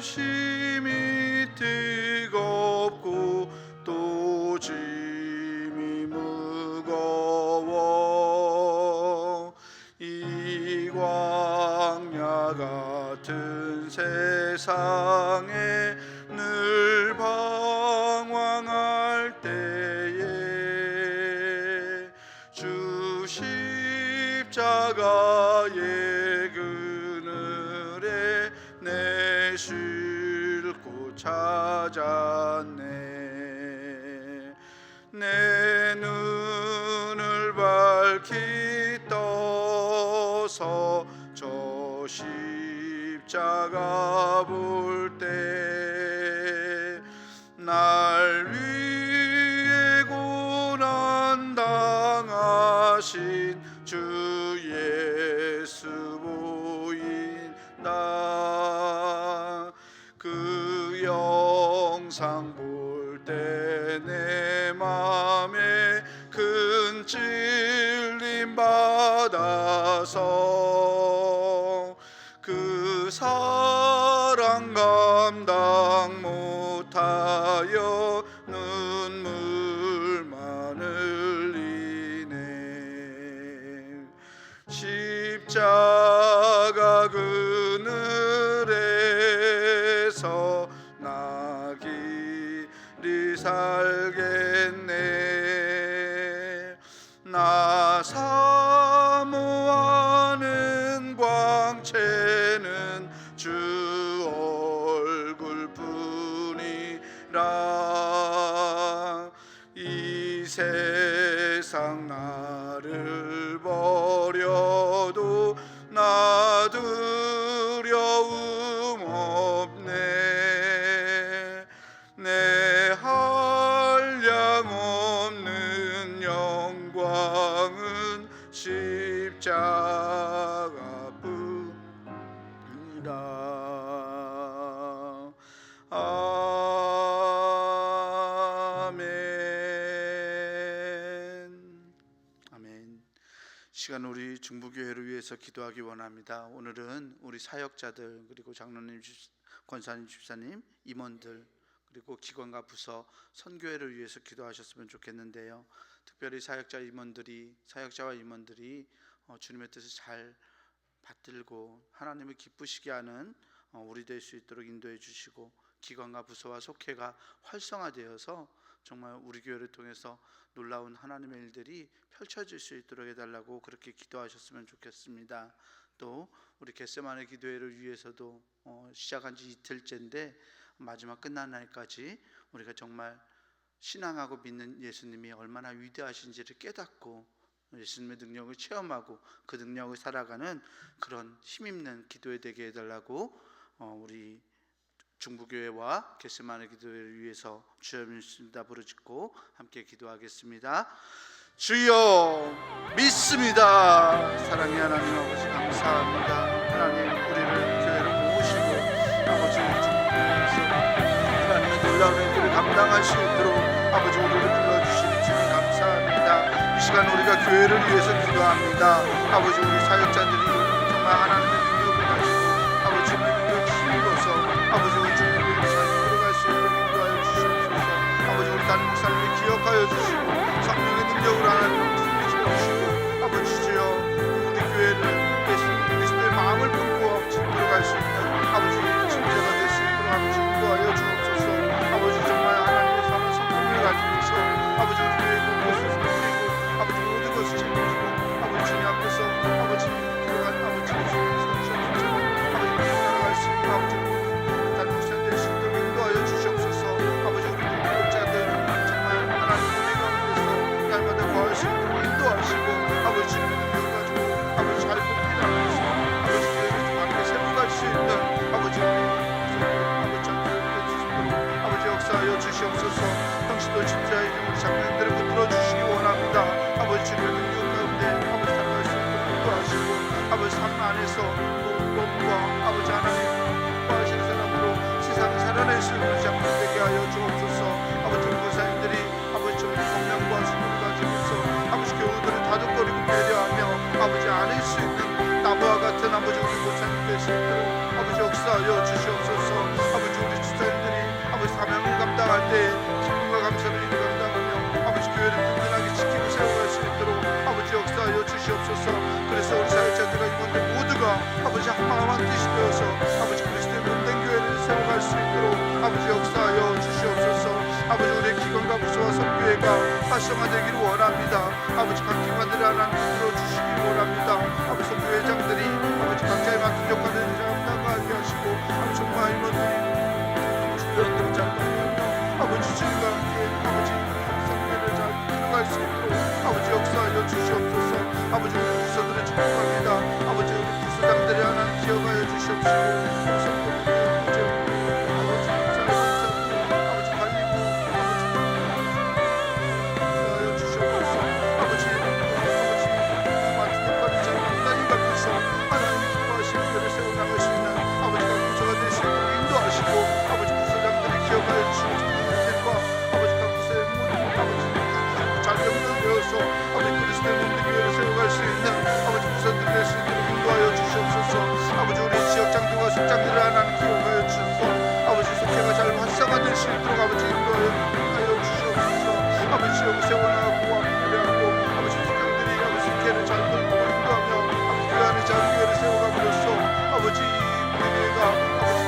심히 뜨겁고 또 짐이 무거워 이 광야 같은 세상에 늘 방황할 때에 주 십자가의 그늘에 내 쉴 곳 찾았네. 내 눈을 밝히 떠서 저 십자가 볼 때 날 위해 고난 당하신 주 예수 보인다. 그 영상 볼 때 내 맘에 큰 찔림 받아서 그 사랑 감당 못하여 눈물만 흘리네. 십자가 그늘에서 나 길이 살겠네. 나 사모하는 광채는 주 얼굴뿐이라. 이 세상 나를 버려도 나 두려움 없네. 내 한량 없는 영광은 십자가뿐이라. 아멘. 시간 우리 중부교회를 위해서 기도하기 원합니다. 오늘은 우리 사역자들 그리고 장로님, 권사님, 집사님, 임원들 그리고 기관과 부서, 선교회를 위해서 기도하셨으면 좋겠는데요. 특별히 사역자와 임원들이 주님의 뜻을 잘 받들고 하나님을 기쁘시게 하는 우리 될 수 있도록 인도해 주시고, 기관과 부서와 속회가 활성화되어서 정말 우리 교회를 통해서 놀라운 하나님의 일들이 펼쳐질 수 있도록 해달라고 그렇게 기도하셨으면 좋겠습니다. 또 우리 겟세마네 기도회를 위해서도 시작한 지 이틀째인데 마지막 끝난 날까지 우리가 정말 신앙하고 믿는 예수님이 얼마나 위대하신지를 깨닫고 예수님의 능력을 체험하고 그 능력을 살아가는 그런 힘있는 기도회 되게 해달라고 우리 중부교회와 겟세마네 기도회를 위해서 주여 믿습니다 부르짖고 함께 기도하겠습니다. 주여 믿습니다. 사랑의 하나님 아버지 감사합니다. 하나님 우리를 교회를 모으시고 아버지 중부교회에서 하나님의 놀라운 일들을 감당할 수 있도록 아버지 우리를 불러주시니 주님 감사합니다. 이 시간 우리가 교회를 위해서 기도합니다. 아버지 우리 사역자들이 정말 하나님의 능력을 가지고 아버지 주님의 능력을 힘입어서 아버지 우리 중부교회 삶에 들어갈 수 있도록 인도하여 주시옵소서. 아버지 우리 담임 목사님을 기억하여 주시고 성령의 능력으로 하나님을 풍부해 주시고 아버지 주여 우리 교회를 예수 그리스도의 마음을 품고 들어갈 수 있는 아버지 침체가 될 수 있도록 아버지 인도하여 주옵소서. 아버지 정말 하나님의 사랑 성품을 가지고서 아버지 우리 교회의 모든 것을 섬기고 아버지 모든 것을 책임지고 아버지 주님 앞에서 아버지 들어간 아버지 주님께서 선교회가 활성화되기를 원합니다. 아버지 각 기관들을 하나님 들어주시기를 원합니다. 아버지 선교회장들이 아버지 각자의 맡은 역할을 잘 나가게 하시고 아버지 정말 임원들이 주변들을 잘 관리하며 아버지 주님과 함께 아버지 선교회를 잘 들어갈 수 있도록 아버지 역사하여 주시옵소서. 아버지 우리 부서들을 축복합니다. 아버지 우리 부서장들이 하나님 기억하여 주시옵시고 숙장들을 하나님 기억하여 주시고 아버지 속회가 잘 활성화될 수 있도록 아버지 인도하여 주시옵소서. 아버지 지역을 세워나가고 앞으로하고 아버지 숙장들이 아버지 속회를 잘 돌보고 인도하며 아버지 교회 안에 잘 교회를 세워감으로써 아버지 우리 교회가 아버지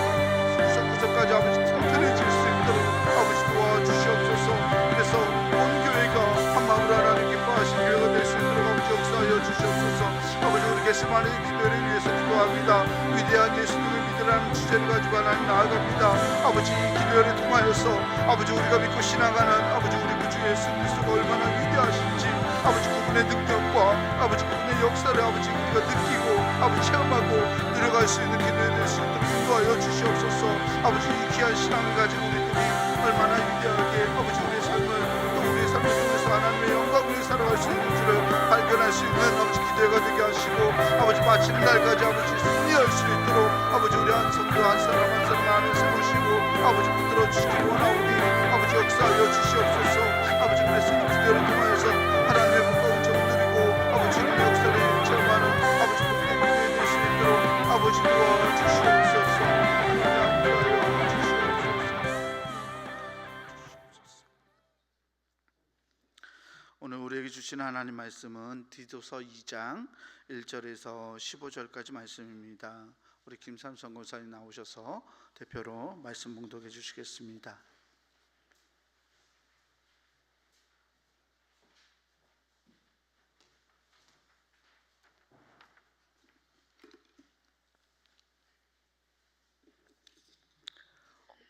구석구석까지 아버지 튼튼해질 수 있도록 아버지 도와주시옵소서. 그래서 온 교회가 한마음으로 하나님 기뻐하신 교회가 될 수 있도록 아버지 역사하여 주시옵소서. 아버지 우리 개심하는 기도를 위해서 기도합니다. 위대한 예수님을 믿으라는 주제를 가지고 하나님 나아갑니다. 아버지 이 기도를 통하여서 아버지 우리가 믿고 신앙하는 아버지 우리 구주 예수 그리스도가 얼마나 위대하신지 아버지 그분의 능력과 아버지 그분의 역사를 아버지 우리가 느끼고 아버지 체험하고 들어갈 수 있는 기도에 될 수 있도록 인도하여 주시옵소서. 아버지 이 귀한 신앙을 가진 우리들이 얼마나 위대하게 아버지 우리의 삶을 또 우리의 삶을 통해서 하나님의 영광을 살아갈 수 있는 줄을 발견할 수 있는 아버지 기대가 되게 하시고 아버지 마치는 날까지 아버지 승리할 수 있도록 아버지 우리 한 성도 한 사람 한 사람 안에 세우시고 아버지 붙들어 주시기 원하오니 아버지 역사하여 주시옵소서. 아버지 그래서 이 기도를 통하여서 하나님의 무거운 정들이고 아버지 의 역사를 체험하는 아버지 그분의 기도에 될 수 있도록 아버지 도와주시옵소서. 오늘 우리에게 주신 하나님 말씀은 디도서 2장 1절에서 15절까지 말씀입니다. 우리 김삼선 권사님 나오셔서 대표로 말씀 봉독해 주시겠습니다.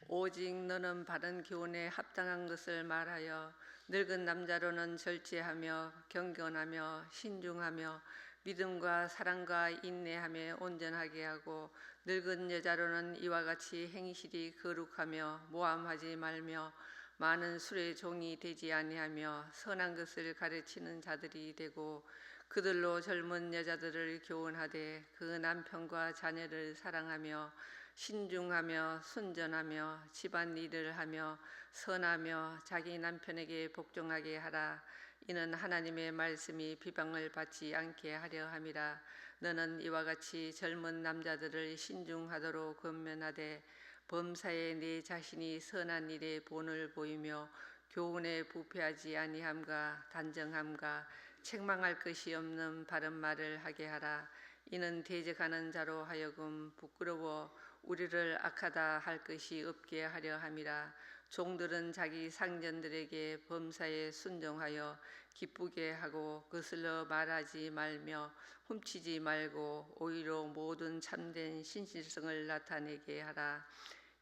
오직 너는 바른 교훈에 합당한 것을 말하여 늙은 남자로는 절제하며 경건하며 신중하며 믿음과 사랑과 인내함에 온전하게 하고 늙은 여자로는 이와 같이 행실이 거룩하며 모함하지 말며 많은 술의 종이 되지 아니하며 선한 것을 가르치는 자들이 되고 그들로 젊은 여자들을 교훈하되 그 남편과 자녀를 사랑하며 신중하며 순전하며 집안일을 하며 선하며 자기 남편에게 복종하게 하라. 이는 하나님의 말씀이 비방을 받지 않게 하려 함이라. 너는 이와 같이 젊은 남자들을 신중하도록 권면하되 범사에 네 자신이 선한 일에 본을 보이며 교훈에 부패하지 아니함과 단정함과 책망할 것이 없는 바른 말을 하게 하라. 이는 대적하는 자로 하여금 부끄러워 우리를 악하다 할 것이 없게 하려 함이라. 종들은 자기 상전들에게 범사에 순종하여 기쁘게 하고 거슬러 말하지 말며 훔치지 말고 오히려 모든 참된 신실성을 나타내게 하라.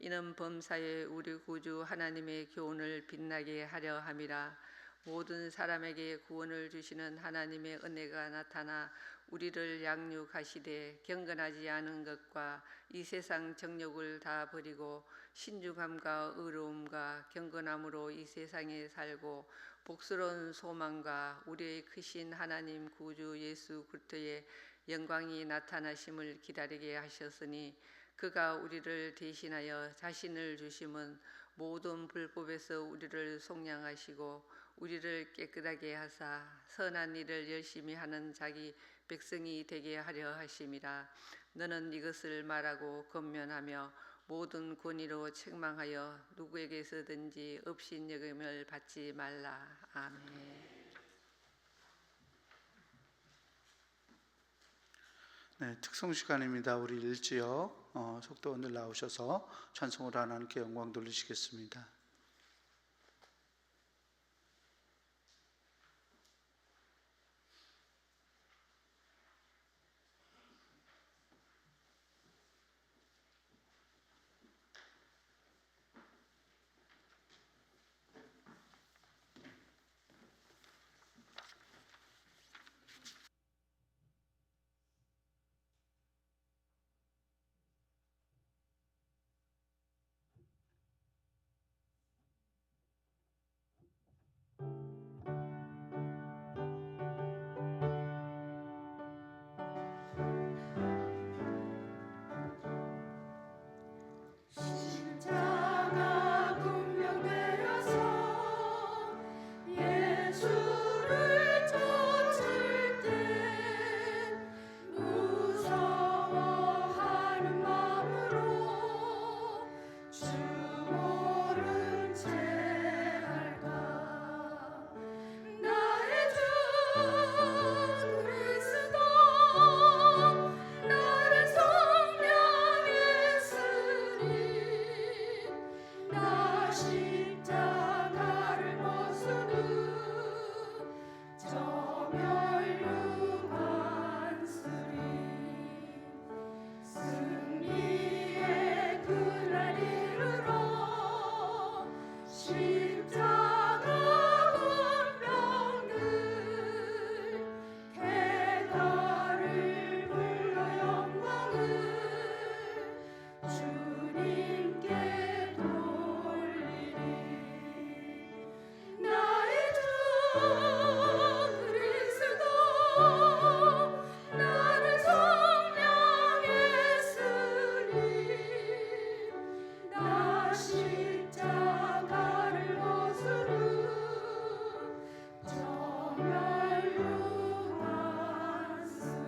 이는 범사에 우리 구주 하나님의 교훈을 빛나게 하려 함이라. 모든 사람에게 구원을 주시는 하나님의 은혜가 나타나 우리를 양육하시되 경건하지 않은 것과 이 세상 정욕을 다 버리고 신중함과 의로움과 경건함으로 이 세상에 살고 복스러운 소망과 우리의 크신 하나님 구주 예수 그리스도의 영광이 나타나심을 기다리게 하셨으니 그가 우리를 대신하여 자신을 주심은 모든 불법에서 우리를 속량하시고 우리를 깨끗하게 하사 선한 일을 열심히 하는 자기 백성이 되게 하려 하심이라. 너는 이것을 말하고 권면하며 모든 권위로 책망하여 누구에게서든지 업신여김을 받지 말라. 아멘. 네, 특성 시간입니다. 우리 일지역 속도원들 나오셔서 찬송으로 하나님께 영광 돌리시겠습니다. 주님께 돌리리. 나의 주 그리스도 나를 성령했으니 나 십자가를 거스름 정멸로 왔으리.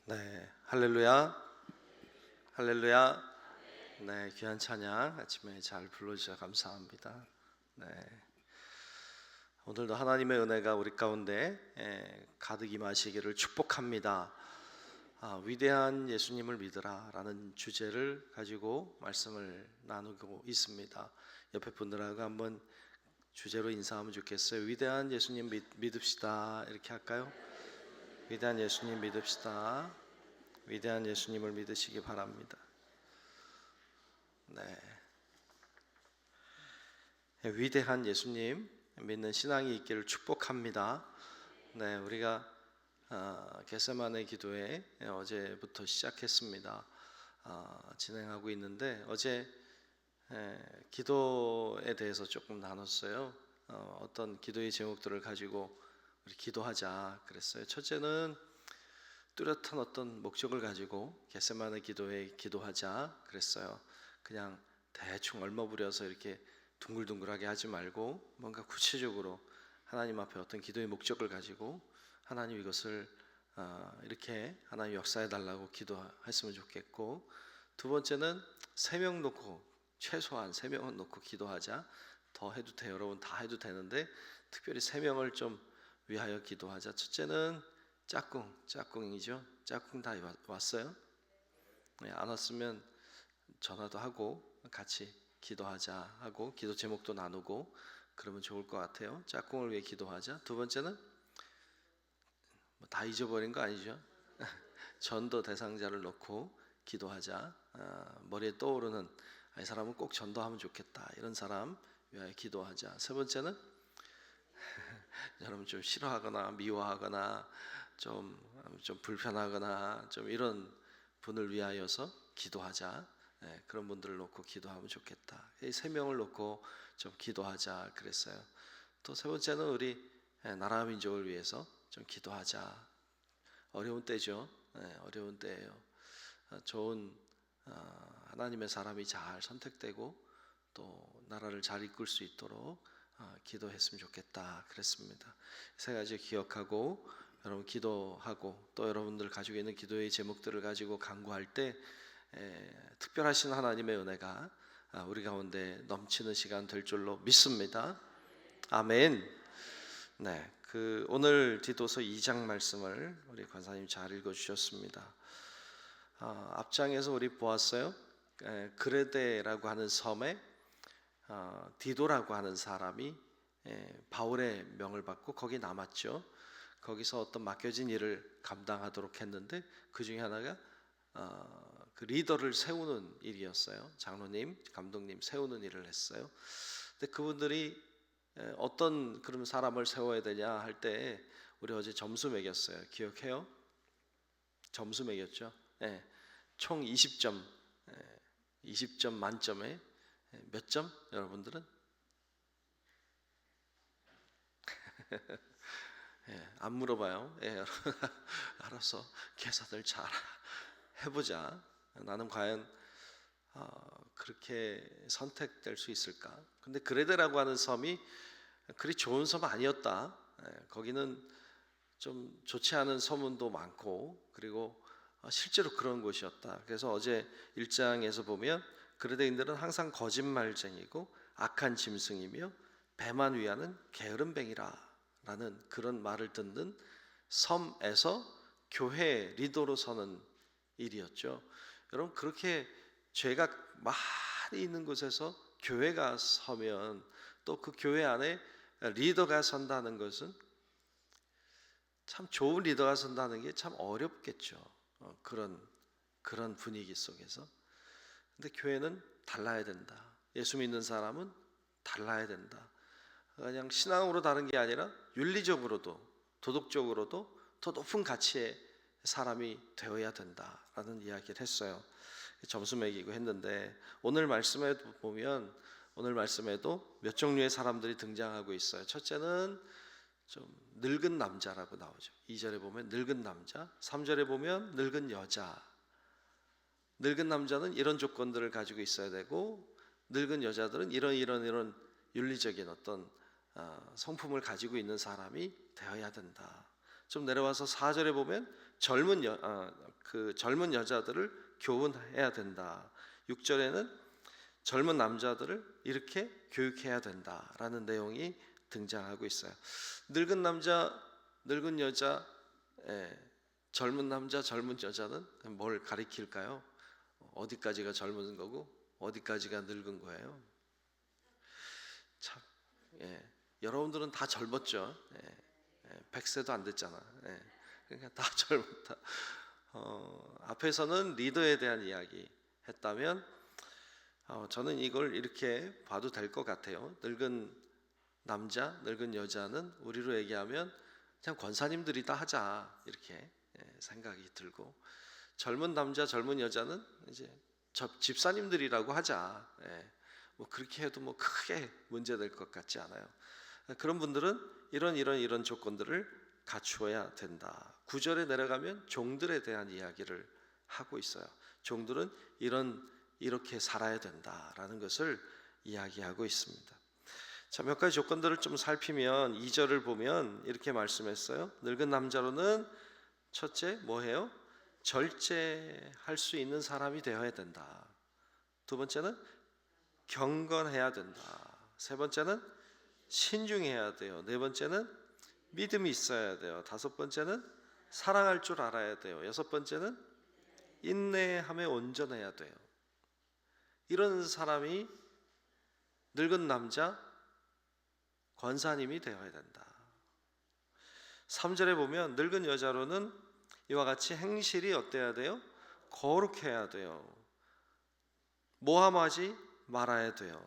네, 할렐루야, 할렐루야. 네, 귀한 찬양 아침에 잘 불러주셔서 감사합니다. 네, 오늘도 하나님의 은혜가 우리 가운데 가득 임하시기를 축복합니다. 위대한 예수님을 믿으라라는 주제를 가지고 말씀을 나누고 있습니다. 옆에 분들하고 한번 주제로 인사하면 좋겠어요. 위대한 예수님 믿읍시다. 이렇게 할까요? 위대한 예수님 믿읍시다. 위대한 예수님을 믿으시기 바랍니다. 네, 위대한 예수님 믿는 신앙이 있기를 축복합니다. 네, 우리가 겟세마네 기도회 어제부터 시작했습니다. 진행하고 있는데 어제 기도에 대해서 조금 나눴어요. 어떤 기도의 제목들을 가지고 우리 기도하자 그랬어요. 첫째는 뚜렷한 어떤 목적을 가지고 겟세마네 기도에 기도하자 그랬어요. 그냥 대충 얼머부려서 이렇게 둥글둥글하게 하지 말고 뭔가 구체적으로 하나님 앞에 어떤 기도의 목적을 가지고 하나님 이것을 이렇게 하나님 역사해 달라고 기도했으면 좋겠고, 두 번째는 3명 놓고, 최소한 3명은 놓고 기도하자. 더 해도 돼요. 여러분 다 해도 되는데 특별히 3명을 좀 위하여 기도하자. 첫째는 짝꿍이죠. 짝꿍 다 왔어요? 네, 안 왔으면 전화도 하고 같이 기도하자 하고 기도 제목도 나누고 그러면 좋을 것 같아요. 짝꿍을 위해 기도하자. 두 번째는 다 잊어버린 거 아니죠? 전도 대상자를 놓고 기도하자. 머리에 떠오르는 이 사람은 꼭 전도하면 좋겠다 이런 사람 위하여 기도하자. 세 번째는 여러분 좀 싫어하거나 미워하거나 좀 불편하거나 좀 이런 분을 위하여서 기도하자. 그런 분들을 놓고 기도하면 좋겠다. 이 3명을 놓고 좀 기도하자 그랬어요. 또 세 번째는 우리 나라 민족을 위해서 좀 기도하자. 어려운 때죠. 어려운 때예요. 좋은 하나님의 사람이 잘 선택되고 또 나라를 잘 이끌 수 있도록 기도했으면 좋겠다 그랬습니다. 세 가지 기억하고 여러분 기도하고 또 여러분들 가지고 있는 기도의 제목들을 가지고 간구할 때 특별하신 하나님의 은혜가 우리 가운데 넘치는 시간 될 줄로 믿습니다. 아멘. 네, 오늘 디도서 2장 말씀을 우리 권사님 잘 읽어주셨습니다. 앞장에서 우리 보았어요. 그레데라고 하는 섬에 디도라고 하는 사람이 바울의 명을 받고 거기 남았죠. 거기서 어떤 맡겨진 일을 감당하도록 했는데 그 중에 하나가 그 리더를 세우는 일이었어요. 장로님, 감독님 세우는 일을 했어요. 근데 그분들이 어떤 그런 사람을 세워야 되냐 할 때 우리 어제 점수 매겼어요. 기억해요? 점수 매겼죠. 총 20점, 20점 만점에 몇 점? 여러분들은? 안 물어봐요. 여러분 알아서 계산을 잘 해보자. 나는 과연 그렇게 선택될 수 있을까? 근데 그레데라고 하는 섬이 그리 좋은 섬 아니었다. 거기는 좀 좋지 않은 소문도 많고 그리고 실제로 그런 곳이었다. 그래서 어제 1장에서 보면 그레데인들은 항상 거짓말쟁이고 악한 짐승이며 배만 위하는 게으름뱅이라 라는 그런 말을 듣는 섬에서 교회 리더로 서는 일이었죠. 여러분 그렇게 죄가 많이 있는 곳에서 교회가 서면 또 그 교회 안에 리더가 선다는 것은 참 좋은 리더가 선다는 게 참 어렵겠죠. 그런 분위기 속에서 근데 교회는 달라야 된다. 예수 믿는 사람은 달라야 된다. 그냥 신앙으로 다른 게 아니라 윤리적으로도 도덕적으로도 더 높은 가치의 사람이 되어야 된다라는 이야기를 했어요. 점수 매기고 했는데 오늘 말씀에 보면 오늘 말씀에도 몇 종류의 사람들이 등장하고 있어요. 첫째는 좀 늙은 남자라고 나오죠. 2절에 보면 늙은 남자, 3절에 보면 늙은 여자. 늙은 남자는 이런 조건들을 가지고 있어야 되고 늙은 여자들은 이런 윤리적인 어떤 성품을 가지고 있는 사람이 되어야 된다. 좀 내려와서 4절에 보면 젊은 여자들을 교훈해야 된다. 6절에는 젊은 남자들을 이렇게 교육해야 된다라는 내용이 등장하고 있어요. 늙은 남자, 늙은 여자, 젊은 남자, 젊은 여자는 뭘 가리킬까요? 어디까지가 젊은 거고 어디까지가 늙은 거예요? 참, 여러분들은 다 젊었죠. 100세도 안 됐잖아. 그러니까 다 젊었다. 앞에서는 리더에 대한 이야기 했다면 저는 이걸 이렇게 봐도 될 것 같아요. 늙은 남자, 늙은 여자는 우리로 얘기하면 그냥 권사님들이다 하자 이렇게 생각이 들고 젊은 남자, 젊은 여자는 이제 집사님들이라고 하자. 뭐 그렇게 해도 뭐 크게 문제될 것 같지 않아요. 그런 분들은 이런 조건들을 갖추어야 된다. 9절에 내려가면 종들에 대한 이야기를 하고 있어요. 종들은 이렇게 살아야 된다라는 것을 이야기하고 있습니다. 자, 몇 가지 조건들을 좀 살피면 2절을 보면 이렇게 말씀했어요. 늙은 남자로는 첫째 뭐해요? 절제할 수 있는 사람이 되어야 된다. 두 번째는 경건해야 된다. 세 번째는 신중해야 돼요. 네 번째는 믿음이 있어야 돼요. 다섯 번째는 사랑할 줄 알아야 돼요. 여섯 번째는 인내함에 온전해야 돼요. 이런 사람이 늙은 남자 권사님이 되어야 된다. 3절에 보면 늙은 여자로는 이와 같이 행실이 어때야 돼요? 거룩해야 돼요. 모함하지 말아야 돼요.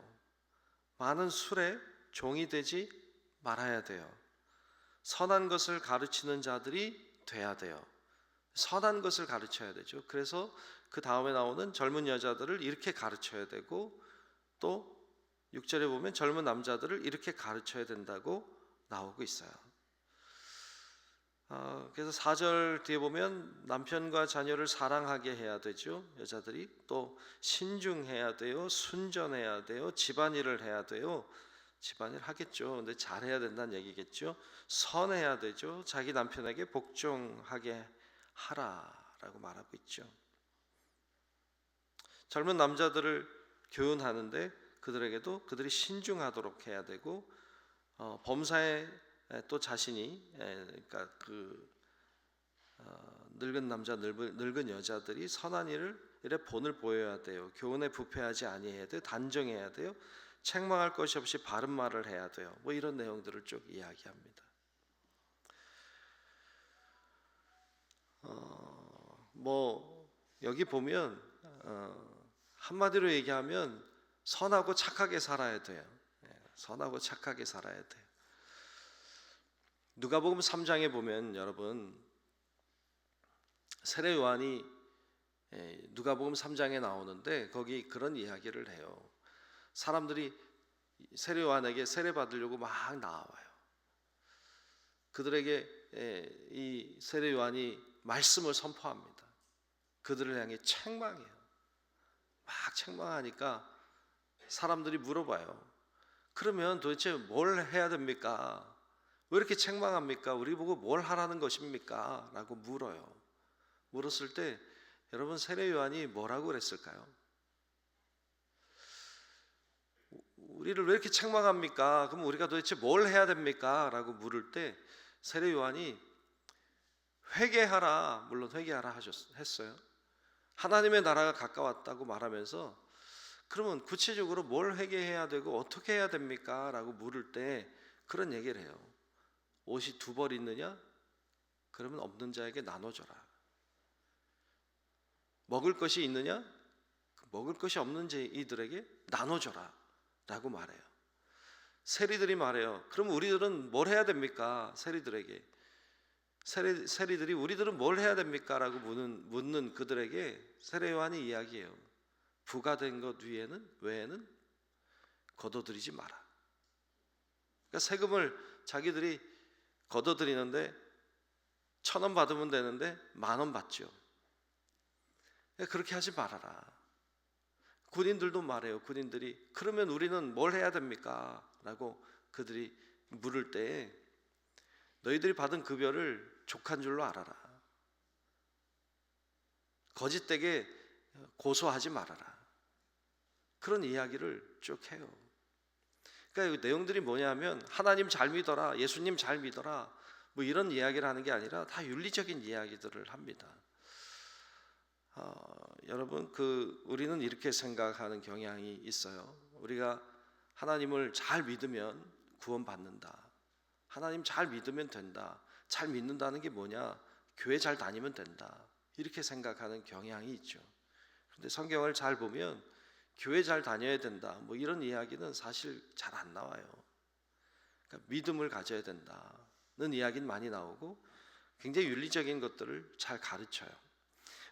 많은 술에 종이 되지 말아야 돼요. 선한 것을 가르치는 자들이 돼야 돼요. 선한 것을 가르쳐야 되죠. 그래서 그 다음에 나오는 젊은 여자들을 이렇게 가르쳐야 되고 또 6절에 보면 젊은 남자들을 이렇게 가르쳐야 된다고 나오고 있어요. 그래서 4절 뒤에 보면 남편과 자녀를 사랑하게 해야 되죠. 여자들이 또 신중해야 돼요. 순전해야 돼요. 집안일을 해야 돼요. 집안일 하겠죠. 근데 잘해야 된다는 얘기겠죠. 선해야 되죠. 자기 남편에게 복종하게 하라라고 말하고 있죠. 젊은 남자들을 교훈하는데 그들에게도 그들이 신중하도록 해야 되고 범사에 또 자신이 그러니까 늙은 남자, 늙은 여자들이 선한 일에 본을 보여야 돼요. 교훈에 부패하지 아니해야 돼요. 단정해야 돼요. 책망할 것이 없이 바른 말을 해야 돼요. 뭐 이런 내용들을 쭉 이야기합니다. 뭐 여기 보면 한마디로 얘기하면 선하고 착하게 살아야 돼요. 선하고 착하게 살아야 돼요. 누가복음 3장에 보면 여러분 세례 요한이 누가복음 3장에 나오는데 거기 그런 이야기를 해요. 사람들이 세례 요한에게 세례 받으려고 막 나와요. 그들에게 이 세례 요한이 말씀을 선포합니다. 그들을 향해 책망해요. 막 책망하니까 사람들이 물어봐요. 그러면 도대체 뭘 해야 됩니까? 왜 이렇게 책망합니까? 우리 보고 뭘 하라는 것입니까? 라고 물어요. 물었을 때 여러분 세례 요한이 뭐라고 그랬을까요? 우리를 왜 이렇게 책망합니까? 그럼 우리가 도대체 뭘 해야 됩니까? 라고 물을 때 세례 요한이 회개하라, 물론 회개하라 했어요. 하나님의 나라가 가까웠다고 말하면서 그러면 구체적으로 뭘 회개해야 되고 어떻게 해야 됩니까? 라고 물을 때 그런 얘기를 해요. 옷이 두 벌 있느냐? 그러면 없는 자에게 나눠줘라. 먹을 것이 있느냐? 먹을 것이 없는 이들에게 나눠줘라 라고 말해요. 세리들이 말해요. 그럼 우리들은 뭘 해야 됩니까? 세리들에게. 세리들이 우리들은 뭘 해야 됩니까? 라고 묻는 그들에게 세례 요한이 이야기해요. 부과된 것 외에는 거둬들이지 마라. 그러니까 세금을 자기들이 거둬들이는데 1,000원 받으면 되는데 10,000원 받죠. 그렇게 하지 말아라. 군인들도 말해요. 군인들이 그러면 우리는 뭘 해야 됩니까? 라고 그들이 물을 때 너희들이 받은 급여를 족한 줄로 알아라. 거짓되게 고소하지 말아라. 그런 이야기를 쭉 해요. 그러니까 이 내용들이 뭐냐면 하나님 잘 믿어라, 예수님 잘 믿어라, 뭐 이런 이야기를 하는 게 아니라 다 윤리적인 이야기들을 합니다. 여러분, 우리는 이렇게 생각하는 경향이 있어요. 우리가 하나님을 잘 믿으면 구원받는다. 하나님 잘 믿으면 된다. 잘 믿는다는 게 뭐냐? 교회 잘 다니면 된다. 이렇게 생각하는 경향이 있죠. 그런데 성경을 잘 보면 교회 잘 다녀야 된다. 뭐 이런 이야기는 사실 잘 안 나와요. 그러니까 믿음을 가져야 된다는 이야기는 많이 나오고 굉장히 윤리적인 것들을 잘 가르쳐요.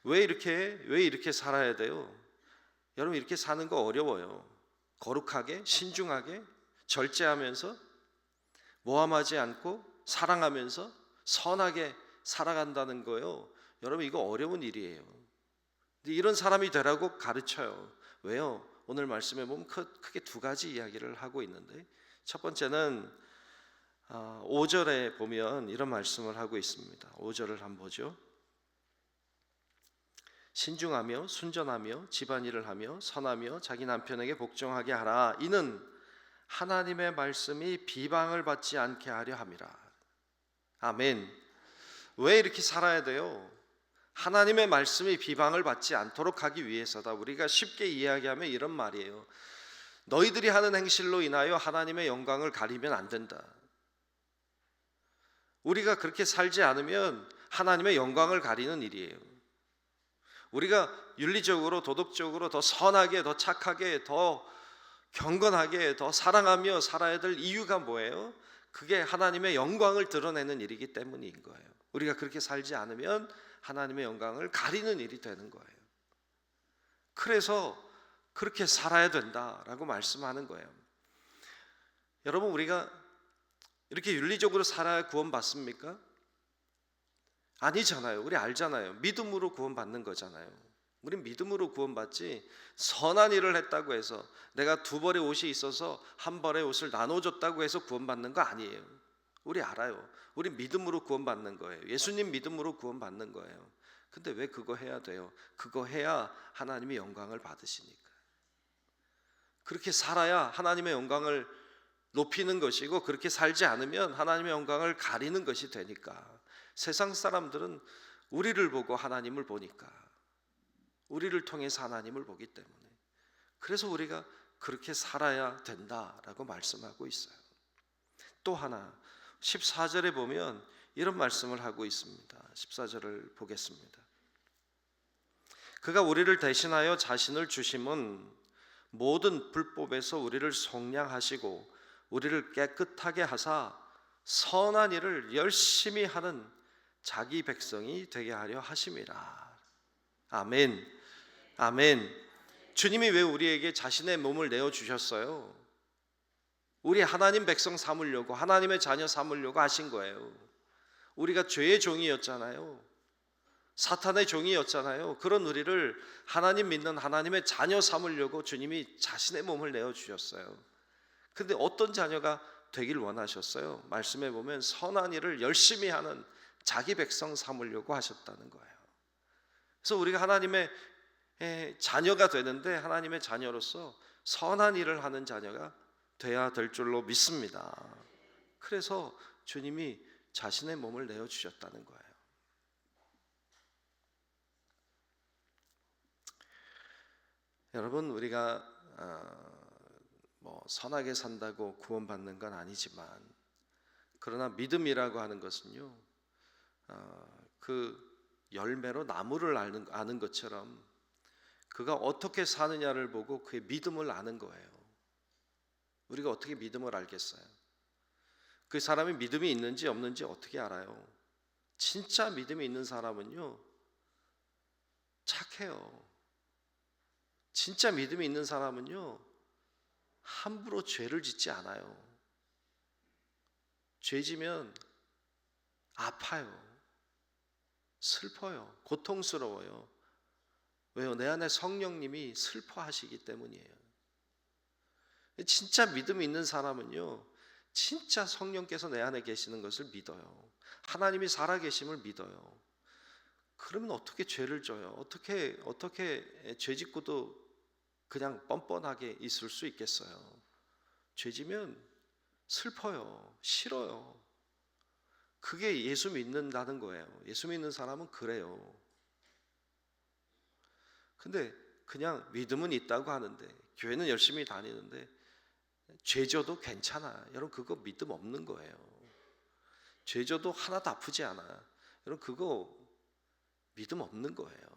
왜 이렇게 살아야 돼요? 여러분, 이렇게 사는 거 어려워요. 거룩하게, 신중하게, 절제하면서 모함하지 않고 사랑하면서 선하게 살아간다는 거예요. 여러분, 이거 어려운 일이에요. 근데 이런 사람이 되라고 가르쳐요. 왜요? 오늘 말씀에 보면 크게 두 가지 이야기를 하고 있는데, 첫 번째는 5절에 보면 이런 말씀을 하고 있습니다. 5절을 한번 보죠. 신중하며 순전하며 집안일을 하며 선하며 자기 남편에게 복종하게 하라. 이는 하나님의 말씀이 비방을 받지 않게 하려 함이라. 아멘. 왜 이렇게 살아야 돼요? 하나님의 말씀이 비방을 받지 않도록 하기 위해서다. 우리가 쉽게 이야기하면 이런 말이에요. 너희들이 하는 행실로 인하여 하나님의 영광을 가리면 안 된다. 우리가 그렇게 살지 않으면 하나님의 영광을 가리는 일이에요. 우리가 윤리적으로, 도덕적으로 더 선하게, 더 착하게, 더 경건하게, 더 사랑하며 살아야 될 이유가 뭐예요? 그게 하나님의 영광을 드러내는 일이기 때문인 거예요. 우리가 그렇게 살지 않으면 하나님의 영광을 가리는 일이 되는 거예요. 그래서 그렇게 살아야 된다라고 말씀하는 거예요. 여러분, 우리가 이렇게 윤리적으로 살아야 구원받습니까? 아니잖아요. 우리 알잖아요. 믿음으로 구원받는 거잖아요. 우린 믿음으로 구원받지 선한 일을 했다고 해서 내가 두 벌의 옷이 있어서 한 벌의 옷을 나눠줬다고 해서 구원받는 거 아니에요. 우리 알아요. 우리 믿음으로 구원받는 거예요. 예수님 믿음으로 구원받는 거예요. 근데 왜 그거 해야 돼요? 그거 해야 하나님의 영광을 받으시니까. 그렇게 살아야 하나님의 영광을 높이는 것이고, 그렇게 살지 않으면 하나님의 영광을 가리는 것이 되니까. 세상 사람들은 우리를 보고 하나님을 보니까, 우리를 통해서 하나님을 보기 때문에, 그래서 우리가 그렇게 살아야 된다라고 말씀하고 있어요. 또 하나 14절에 보면 이런 말씀을 하고 있습니다. 14절을 보겠습니다. 그가 우리를 대신하여 자신을 주심은 모든 불법에서 우리를 속량하시고 우리를 깨끗하게 하사 선한 일을 열심히 하는 자기 백성이 되게 하려 하심이라. 아멘. 아멘. 주님이 왜 우리에게 자신의 몸을 내어주셨어요? 우리 하나님 백성 삼으려고, 하나님의 자녀 삼으려고 하신 거예요. 우리가 죄의 종이었잖아요. 사탄의 종이었잖아요. 그런 우리를 하나님 믿는 하나님의 자녀 삼으려고 주님이 자신의 몸을 내어주셨어요. 근데 어떤 자녀가 되길 원하셨어요? 말씀에 보면 선한 일을 열심히 하는 자기 백성 삼으려고 하셨다는 거예요. 그래서 우리가 하나님의 자녀가 되는데, 하나님의 자녀로서 선한 일을 하는 자녀가 돼야 될 줄로 믿습니다. 그래서 주님이 자신의 몸을 내어주셨다는 거예요. 여러분, 우리가 선하게 산다고 구원받는 건 아니지만, 그러나 믿음이라고 하는 것은요, 그 열매로 나무를 아는 것처럼 그가 어떻게 사느냐를 보고 그의 믿음을 아는 거예요. 우리가 어떻게 믿음을 알겠어요? 그 사람이 믿음이 있는지 없는지 어떻게 알아요? 진짜 믿음이 있는 사람은요, 착해요. 진짜 믿음이 있는 사람은요, 함부로 죄를 짓지 않아요. 죄 지면 아파요. 슬퍼요. 고통스러워요. 왜요? 내 안에 성령님이 슬퍼하시기 때문이에요. 진짜 믿음이 있는 사람은요, 진짜 성령께서 내 안에 계시는 것을 믿어요. 하나님이 살아계심을 믿어요. 그러면 어떻게 죄를 져요? 어떻게 죄 짓고도 그냥 뻔뻔하게 있을 수 있겠어요? 죄 지면 슬퍼요. 싫어요. 그게 예수 믿는다는 거예요. 예수 믿는 사람은 그래요. 근데 그냥 믿음은 있다고 하는데, 교회는 열심히 다니는데 죄져도 괜찮아. 여러분, 그거 믿음 없는 거예요. 죄져도 하나도 아프지 않아. 여러분, 그거 믿음 없는 거예요.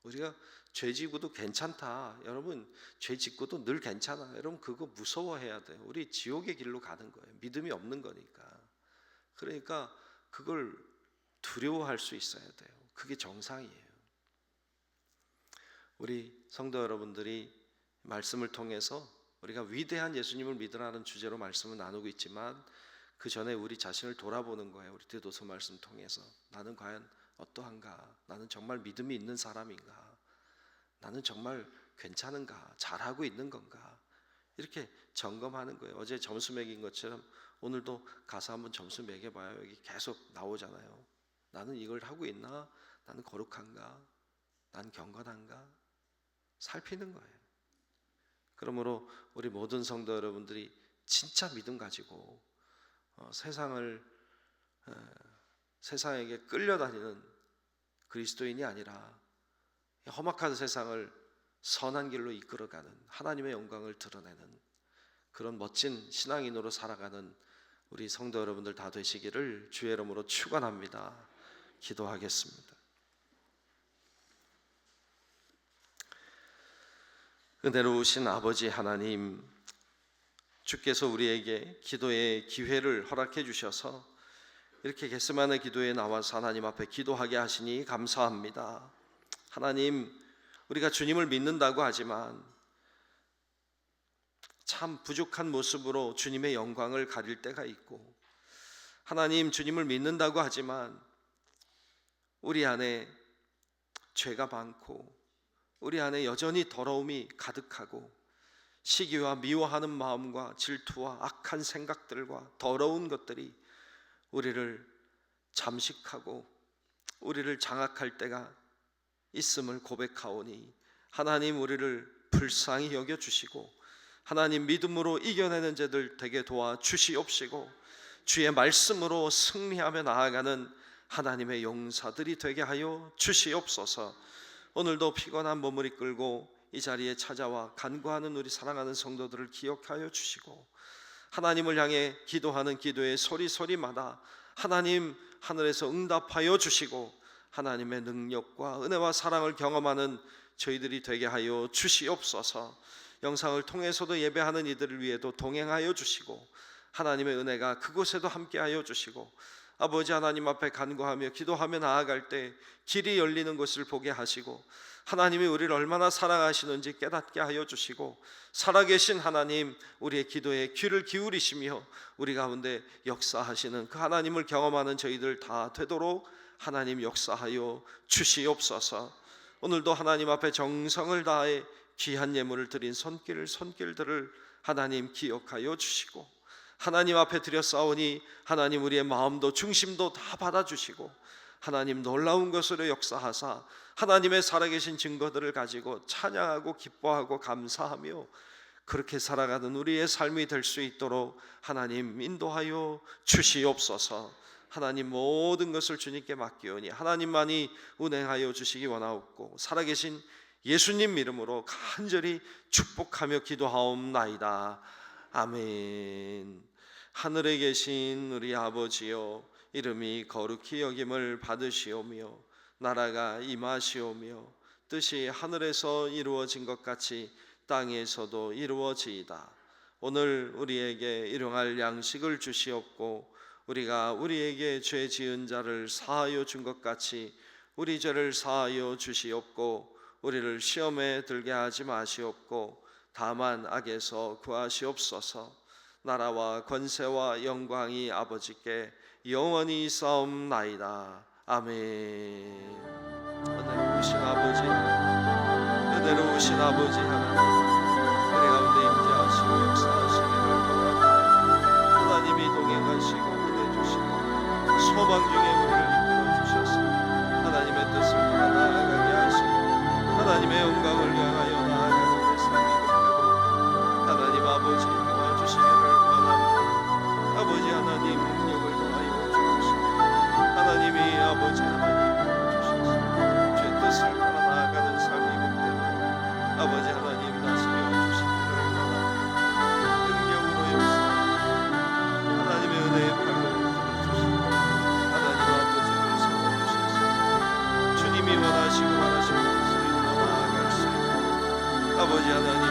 우리가 죄 지고도 괜찮다. 여러분, 죄 짓고도 늘 괜찮아. 여러분, 그거 무서워해야 돼요. 우리 지옥의 길로 가는 거예요. 믿음이 없는 거니까. 그러니까 그걸 두려워할 수 있어야 돼요. 그게 정상이에요. 우리 성도 여러분들이 말씀을 통해서 우리가 위대한 예수님을 믿으라는 주제로 말씀을 나누고 있지만, 그 전에 우리 자신을 돌아보는 거예요. 우리 디도서 말씀 통해서 나는 과연 어떠한가? 나는 정말 믿음이 있는 사람인가? 나는 정말 괜찮은가? 잘하고 있는 건가? 이렇게 점검하는 거예요. 어제 점수 매긴 것처럼 오늘도 가서 한번 점수 매겨봐요. 여기 계속 나오잖아요. 나는 이걸 하고 있나? 나는 거룩한가? 난 경건한가? 살피는 거예요. 그러므로 우리 모든 성도 여러분들이 진짜 믿음 가지고 세상에게 끌려다니는 그리스도인이 아니라 험악한 세상을 선한 길로 이끌어가는, 하나님의 영광을 드러내는 그런 멋진 신앙인으로 살아가는 우리 성도 여러분들 다 되시기를 주의 이름으로 축원합니다. 기도하겠습니다. 은혜로우신 아버지 하나님, 주께서 우리에게 기도의 기회를 허락해 주셔서 이렇게 겟세마네 기도에 나와서 하나님 앞에 기도하게 하시니 감사합니다. 하나님, 우리가 주님을 믿는다고 하지만 참 부족한 모습으로 주님의 영광을 가릴 때가 있고, 하나님, 주님을 믿는다고 하지만 우리 안에 죄가 많고 우리 안에 여전히 더러움이 가득하고 시기와 미워하는 마음과 질투와 악한 생각들과 더러운 것들이 우리를 잠식하고 우리를 장악할 때가 있음을 고백하오니, 하나님, 우리를 불쌍히 여겨주시고 하나님, 믿음으로 이겨내는 자들 되게 도와주시옵시고 주의 말씀으로 승리하며 나아가는 하나님의 용사들이 되게 하여 주시옵소서. 오늘도 피곤한 몸을 이끌고 이 자리에 찾아와 간구하는 우리 사랑하는 성도들을 기억하여 주시고, 하나님을 향해 기도하는 기도의 소리소리마다 하나님 하늘에서 응답하여 주시고 하나님의 능력과 은혜와 사랑을 경험하는 저희들이 되게 하여 주시옵소서. 영상을 통해서도 예배하는 이들을 위해도 동행하여 주시고 하나님의 은혜가 그곳에도 함께하여 주시고, 아버지 하나님 앞에 간구하며 기도하며 나아갈 때 길이 열리는 것을 보게 하시고, 하나님이 우리를 얼마나 사랑하시는지 깨닫게 하여 주시고, 살아계신 하나님, 우리의 기도에 귀를 기울이시며 우리 가운데 역사하시는 그 하나님을 경험하는 저희들 다 되도록 하나님 역사하여 주시옵소서. 오늘도 하나님 앞에 정성을 다해 귀한 예물을 드린 손길들을 하나님 기억하여 주시고, 하나님 앞에 드렸사오니 하나님, 우리의 마음도 중심도 다 받아주시고 하나님, 놀라운 것으로 역사하사 하나님의 살아계신 증거들을 가지고 찬양하고 기뻐하고 감사하며 그렇게 살아가는 우리의 삶이 될 수 있도록 하나님 인도하여 주시옵소서. 하나님, 모든 것을 주님께 맡기오니 하나님만이 운행하여 주시기 원하옵고, 살아계신 예수님 이름으로 간절히 축복하며 기도하옵나이다. 아멘. 하늘에 계신 우리 아버지여, 이름이 거룩히 여김을 받으시오며 나라가 임하시오며 뜻이 하늘에서 이루어진 것 같이 땅에서도 이루어지이다. 오늘 우리에게 일용할 양식을 주시옵고 우리가 우리에게 죄 지은 자를 사하여 준 것 같이 우리 죄를 사하여 주시옵고 우리를 시험에 들게 하지 마시옵고 다만 악에서 구하시옵소서. 나라와 권세와 영광이 아버지께 영원히 싸움나이다. 아멘. 은혜로우신 아버지, 은혜로우신 아버지 하나님, 우리 가운데 임재하시고 역사하시기를 원합니다. 하나님이 동행하시고 은혜 주시고 소망 중에 우리를 이끌어 주셔서 하나님의 뜻을 따라 나아가게 하시고 하나님의 영광을 향하여 나아가는 내 삶이 되도록 하나님 아버지 도와주시기를 원합니다. 아버지 하나님 능력을 더하여 주옵시고 하나님이 아버지 하나님 도와주셔서 죄 뜻을 따라 나아가는 삶이 되도록 아버지 하나님 다스려 주시기를 원합니다. 능력으로 역사하시고 하나님의 은혜의 팔로 붙들어주시고 하나님 아버지를 세워주셔서 주님이 원하시고 바라시는 것을 이루어 나아갈 수 있도록 아버지 하나님